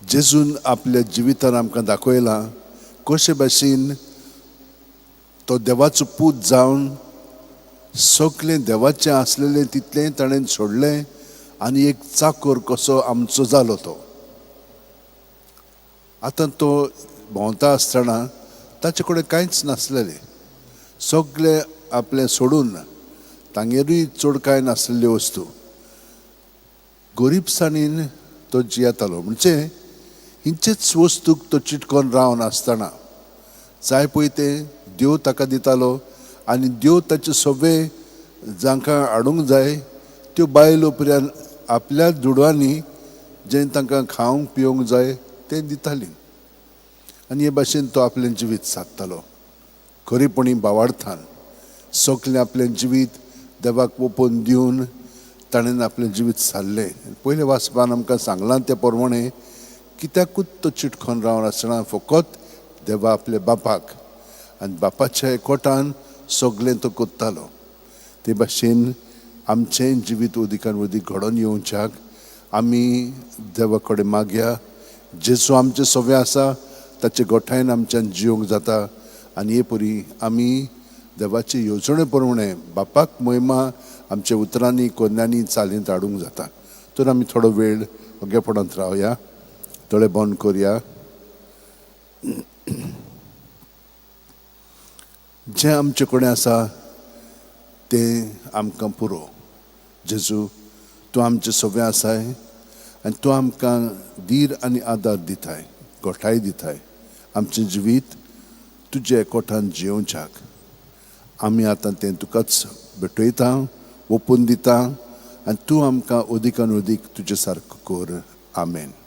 जेजून आपल्या जिवितान आमकां दाखयलां कशे भाशेन तो देवाचो पूत जावन सगळें देवाचें आसलेलें तितलें ताणें सोडलें आनी एक चाकर कसो आमचो जालो तो. आतां तो भोंवता आसतना ताचे कडेन कांयच नासलेलें, सगळें आपलें सोडून तांगेरूय चड कांय नासलेल्यो वस्तू गरीबसाणीन तो जियेतालो. म्हणजे हिंचेच वस्तूक तो चिटकोन रावन आसतना जाय पळय तें देव ताका दितालो आनी देव ताचे सगळे जांकां हाडूंक जाय त्यो बायलो पर्यंत आपल्या दुडवांनी जें तांकां खावंक पिवंक जाय तें दिताली. आनी हे भाशेन तो आपलें जिवीत सादतालो खरेपणी भावार्थान. सगळें आपलें जिवीत देवाक ओपून दिवन ताणें आपलें जिवीत सारलें. पयले वाचपान आमकां सांगलां ते प्रमाणे कित्याकूच तो चिटकोन रावन आसतना फकत देवा आपल्या बापाक आनी बापाच्या एकवटान सगळें तो कोत्तालो. ते भाशेन आमचें जिवीत उदिकान उदीक घडोवन येवच्याक आमी देवा कडेन मागया. जेजू आमचें सगळें आसा ताचे गोठायन आमच्यान जिवंक जाता आनी हे परी आमी देवाचे येवजणे प्रमाणे बापाक महिमा आमच्या उतरांनी कोन्यांनी चालींत हाडूंक जाता. तर आमी थोडो वेळ ओगेपणांत रावया, दोळे बंद करया. जें आमचे कडेन आसा तें आमकां पुरो. जेजू तूं आमचें सगळें आसाय आनी तूं आमकां धीर आनी आदार दिताय, गोठाय दिताय. आमचें जिवीत तुज्या एकवटान जियोवच्याक आमी आतां तें तुकाच भेटयता, ओपून दिता आनी तूं आमकां अदिकान अदीक तुजे सारको कर. आमेन.